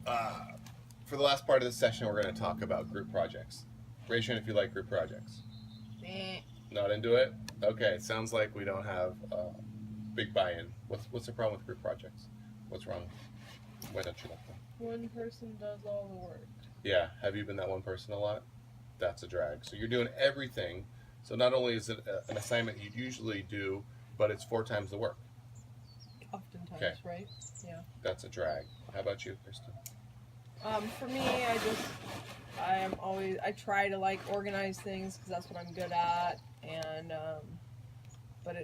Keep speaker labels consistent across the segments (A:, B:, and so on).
A: For the last part of this session, we're going to talk about group projects. Raise your hand if you like group projects. Not into it? Okay, sounds like we don't have big buy-in. What's the problem with group projects? What's wrong? Why don't you like them?
B: One person does all the work.
A: Yeah, have you been that one person a lot? That's a drag. So you're doing everything. So not only is it an assignment you'd usually do, but it's 4 times the work.
B: Oftentimes,
A: Okay.
B: right? Yeah.
A: That's a drag. How about you, Kristen?
B: For me, I try to like organize things because that's what I'm good at, and but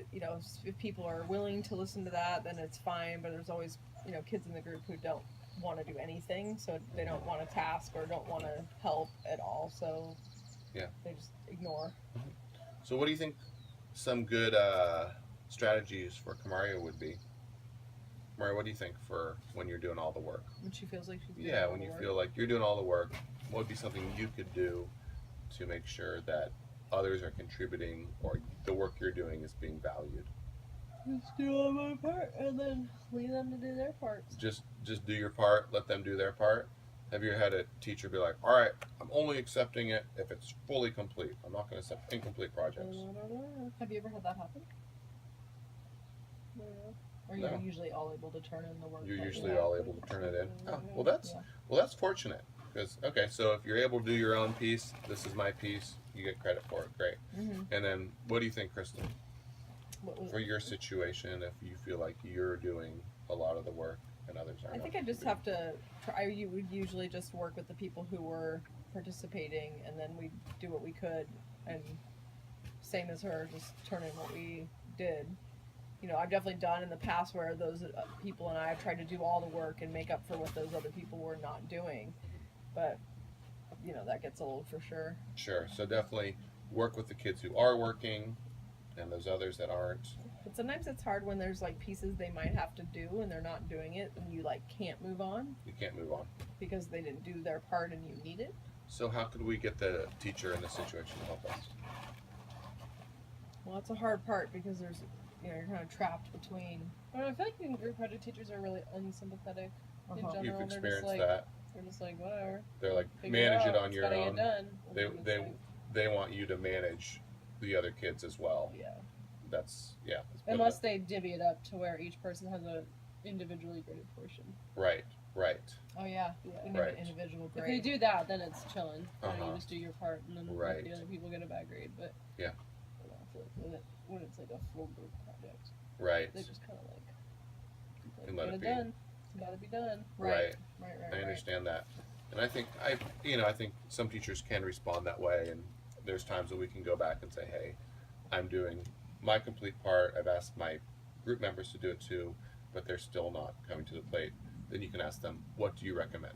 B: if people are willing to listen to that, then it's fine. But there's always kids in the group who don't want to do anything, so they don't want to task or don't want to help at all, so
A: yeah,
B: they just ignore.
A: Mm-hmm. So what do you think some good strategies for Kamaria would be? Kamaria, what do you think for when you're doing all the work?
B: When she feels like she's doing
A: Yeah,
B: all
A: when
B: the
A: you
B: work.
A: feel like you're doing all the work, what would be something you could do to make sure that others are contributing or the work you're doing is being valued?
B: Just do all my part and then leave them to do their parts.
A: Just do your part, let them do their part. Have you had a teacher be like, all right, I'm only accepting it if it's fully complete. I'm not going to accept incomplete projects.
B: Have you ever had that happen? No. Or you're usually all able to turn in the work?
A: You're usually all able to turn it in. Oh, well that's fortunate. Because so if you're able to do your own piece, this is my piece, you get credit for it. Great.
B: Mm-hmm.
A: And then what do you think, Kristen? For your situation, if you feel like you're doing a lot of the work and others aren't?
B: I think I just have to try. You would usually just work with the people who were participating, and then we do what we could, and same as her, just turn in what we did. I've definitely done in the past where those people and I have tried to do all the work and make up for what those other people were not doing, but that gets old for sure.
A: Sure. So definitely work with the kids who are working and those others that aren't.
B: But sometimes it's hard when there's like pieces they might have to do and they're not doing it, and you like can't move on.
A: You can't move on
B: because they didn't do their part and you need it.
A: So how could we get the teacher in this situation to help us?
B: Well, that's a hard part because there's you're kind of trapped between.
C: I feel like group project teachers are really unsympathetic in general.
A: You've experienced
C: that. They're just like, whatever.
A: They're like, manage it on your own.
C: Get done.
A: They want you to manage the other kids as well.
C: Yeah.
A: That's
C: Unless they divvy it up to where each person has a individually graded portion.
A: Right.
B: Oh yeah.
A: Right.
B: Individual grade.
C: If they do that, then it's chilling. You just do your part, and then the other people get a bad grade. But
A: yeah.
C: I feel like when it's like a full group project,
A: right?
C: They just kind of
A: and let it be
C: done. It's got to be done.
A: Right. I understand that, and I think I think some teachers can respond that way, and there's times that we can go back and say, hey, I'm doing my complete part. I've asked my group members to do it too, but they're still not coming to the plate. Then you can ask them, what do you recommend?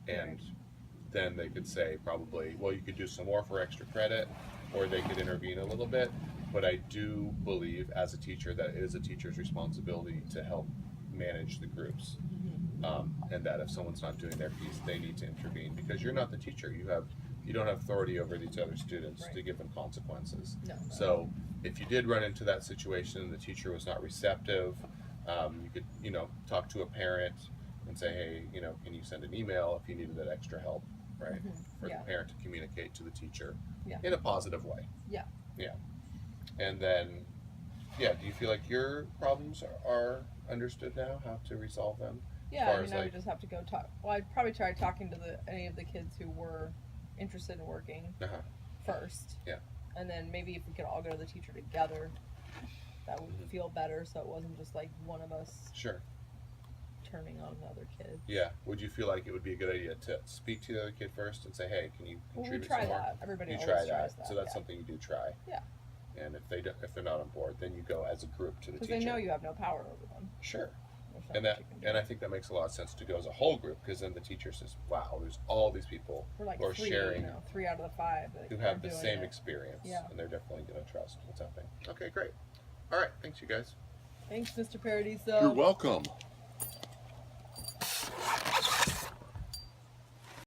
A: And then they could say probably, well, you could do some more for extra credit, or they could intervene a little bit. But I do believe as a teacher that it is a teacher's responsibility to help manage the groups. And that if someone's not doing their piece, they need to intervene, because you're not the teacher. You don't have authority over these other students to give them consequences.
B: No.
A: So if you did run into that situation and the teacher was not receptive, you could talk to a parent and say, hey, can you send an email if you needed that extra help, right? For the parent to communicate to the teacher in a positive way.
B: Yeah.
A: And then, do you feel like your problems are understood now, how to resolve them?
B: Yeah, I would just have to go talk. Well, I'd probably try talking to any of the kids who were interested in working first.
A: Yeah.
B: And then maybe if we could all go to the teacher together, that would feel better, so it wasn't just like one of us turning on another kid.
A: Yeah. Would you feel like it would be a good idea to speak to the other kid first and say, hey, can you contribute some more?
B: We try that. Everybody always
A: tries
B: that.
A: So that's something you do try.
B: Yeah.
A: And if they're not on board, then you go as a group to the teacher.
B: Because they know you have no power over them.
A: Sure. And I think that makes a lot of sense to go as a whole group, because then the teacher says, wow, there's all these people who are sharing,
B: 3 out of the 5
A: who have the same experience, and they're definitely going to trust what's happening. Okay, great. All right, thanks you guys.
B: Thanks, Mr. Paradiso.
A: You're welcome.